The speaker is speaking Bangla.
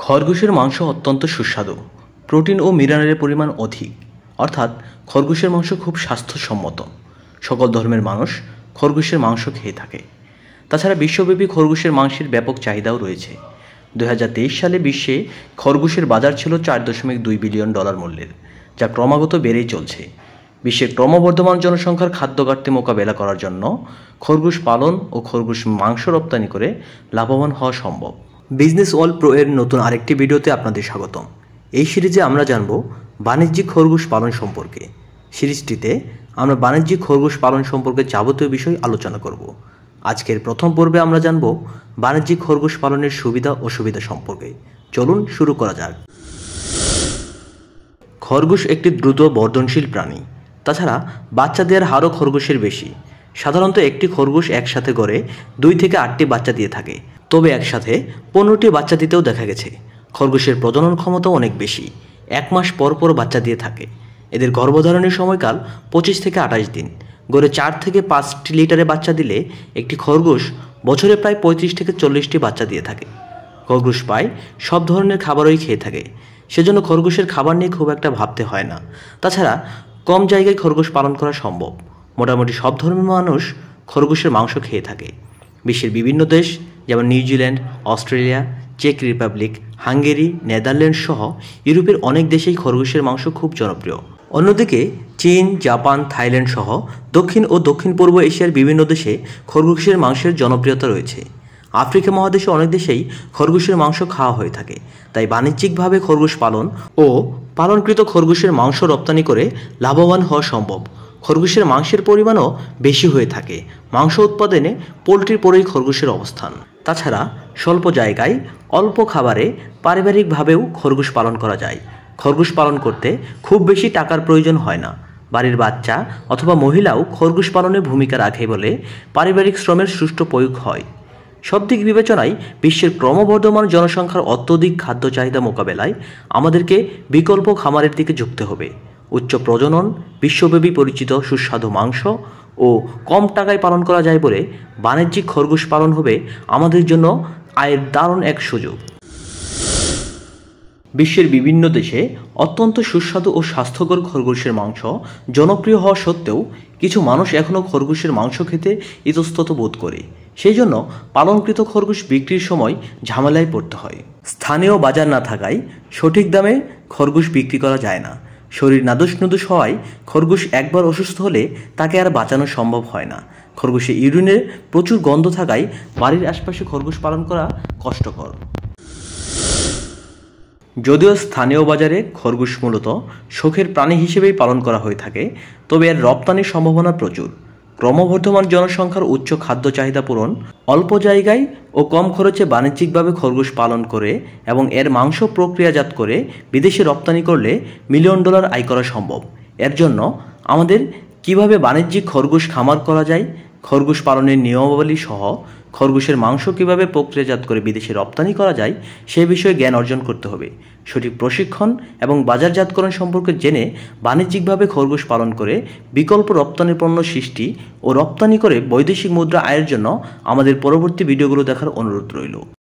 খরগোশের মাংস অত্যন্ত সুস্বাদু, প্রোটিন ও মিনারেলের পরিমাণ অধিক, অর্থাৎ খরগোশের মাংস খুব স্বাস্থ্যসম্মত। সকল ধর্মের মানুষ খরগোশের মাংস খেয়ে থাকে। তাছাড়া বিশ্বব্যাপী খরগোশের মাংসের ব্যাপক চাহিদাও রয়েছে। 2023 সালে বিশ্বে খরগোশের বাজার ছিল $4.2 বিলিয়ন মূল্যের, যা ক্রমাগত বেড়েই চলছে। বিশ্বের ক্রমবর্ধমান জনসংখ্যার খাদ্য ঘাটতি মোকাবেলা করার জন্য খরগোশ পালন ও খরগোশ মাংস রপ্তানি করে লাভবান হওয়া সম্ভব। বিজনেস ওয়াল প্রো এর নতুন আরেকটি ভিডিওতে আপনাদের স্বাগতম। এই সিরিজে আমরা জানব বাণিজ্যিক খরগোশ পালন সম্পর্কে। সিরিজটিতে আমরা বাণিজ্যিক খরগোশ পালন সম্পর্কে যাবতীয় বিষয় আলোচনা করব। আজকের প্রথম পর্বে আমরা জানব বাণিজ্যিক খরগোশ পালনের সুবিধা অসুবিধা সম্পর্কে। চলুন শুরু করা যাক। খরগোশ একটি দ্রুত বর্ধনশীল প্রাণী। তাছাড়া বাচ্চা দেওয়ার হারও খরগোশের বেশি। সাধারণত একটি খরগোশ একসাথে গড়ে 2 থেকে 8টি বাচ্চা দিয়ে থাকে, তবে একসাথে 15টি বাচ্চা দিতেও দেখা গেছে। খরগোশের প্রজনন ক্ষমতা অনেক বেশি, 1 মাস পর পর বাচ্চা দিয়ে থাকে। এদের গর্ভধারণের সময়কাল 25 থেকে 28 দিন। গড়ে 4 থেকে 5টি লিটারে বাচ্চা দিলে একটি খরগোশ বছরে প্রায় 35 থেকে 40টি বাচ্চা দিয়ে থাকে। খরগোশ প্রায় সব ধরনের খাবারই খেয়ে থাকে, সেজন্য খরগোশের খাবার নিয়ে খুব একটা ভাবতে হয় না। তাছাড়া কম জায়গায় খরগোশ পালন করা সম্ভব। মোটামুটি সব ধর্মের মানুষ খরগোশের মাংস খেয়ে থাকে। বিশ্বের বিভিন্ন দেশ যেমন নিউজিল্যান্ড, অস্ট্রেলিয়া, চেক রিপাবলিক, হাঙ্গেরি, নেদারল্যান্ড সহ ইউরোপের অনেক দেশেই খরগোশের মাংস খুব জনপ্রিয়। অন্যদিকে চীন, জাপান, থাইল্যান্ড সহ দক্ষিণ ও দক্ষিণ পূর্ব এশিয়ার বিভিন্ন দেশে খরগোশের মাংসের জনপ্রিয়তা রয়েছে। আফ্রিকা মহাদেশে অনেক দেশেই খরগোশের মাংস খাওয়া হয়ে থাকে। তাই বাণিজ্যিকভাবে খরগোশ পালন ও পালনকৃত খরগোশের মাংস রপ্তানি করে লাভবান হওয়া সম্ভব। খরগোশের মাংসের পরিমাণও বেশি হয়ে থাকে। মাংস উৎপাদনে পোলট্রির পরেই খরগোশের অবস্থান। তাছাড়া স্বল্প জায়গায় অল্প খাবারে পারিবারিকভাবেও খরগোশ পালন করা যায়। খরগোশ পালন করতে খুব বেশি টাকার প্রয়োজন হয় না। বাড়ির বাচ্চা অথবা মহিলাও খরগোশ পালনে ভূমিকা রাখে বলে পারিবারিক শ্রমের সুষ্ঠু প্রয়োগ হয়। সব দিক বিবেচনায় বিশ্বের ক্রমবর্ধমান জনসংখ্যার অত্যধিক খাদ্য চাহিদা মোকাবেলায় আমাদেরকে বিকল্প খামারের দিকে ঝুঁকতে হবে। উচ্চ প্রজনন, বিশ্বব্যাপী পরিচিত সুস্বাদু মাংস ও কম টাকায় পালন করা যায় বলে বাণিজ্যিক খরগোশ পালন হবে আমাদের জন্য আয়ের দারুণ এক সুযোগ। বিশ্বের বিভিন্ন দেশে অত্যন্ত সুস্বাদু ও স্বাস্থ্যকর খরগোশের মাংস জনপ্রিয় হওয়া সত্ত্বেও কিছু মানুষ এখনও খরগোশের মাংস খেতে ইতস্তত বোধ করে। সেই জন্য পালনকৃত খরগোশ বিক্রির সময় ঝামেলায় পড়তে হয়। স্থানীয় বাজার না থাকায় সঠিক দামে খরগোশ বিক্রি করা যায় না। শরীর নাদুস নুদুস হওয়ায় খরগোশ একবার অসুস্থ হলে তাকে আর বাঁচানো সম্ভব হয় না। খরগোশের ইউরিনের প্রচুর গন্ধ থাকায় বাড়ির আশপাশে খরগোশ পালন করা কষ্টকর। যদিও স্থানীয় বাজারে খরগোশ মূলত শখের প্রাণী হিসেবেই পালন করা হয়ে থাকে, তবে এর রপ্তানির সম্ভাবনা প্রচুর। ক্রমবর্ধমান জনসংখ্যার উচ্চ খাদ্য চাহিদা পূরণ, অল্প জায়গায় ও কম খরচে বাণিজ্যিকভাবে খরগোশ পালন করে এবং এর মাংস প্রক্রিয়াজাত করে বিদেশে রপ্তানি করলে $মিলিয়ন আয় করা সম্ভব। এর জন্য আমাদের কিভাবে বাণিজ্যিক খরগোশ খামার করা যায়, খরগোশ পালনের নিয়মাবলী সহ খরগোশের মাংস কিভাবে প্রক্রিয়াজাত করে বিদেশে রপ্তানি করা যায় সে বিষয়ে জ্ঞান অর্জন করতে হবে। সঠিক প্রশিক্ষণ এবং বাজারজাতকরণ সম্পর্কে জেনে বাণিজ্যিকভাবে খরগোশ পালন করে বিকল্প রপ্তানি পণ্য সৃষ্টি ও রপ্তানি করে বৈদেশিক মুদ্রা আয়ের জন্য আমাদের পরবর্তী ভিডিওগুলো দেখার অনুরোধ রইল।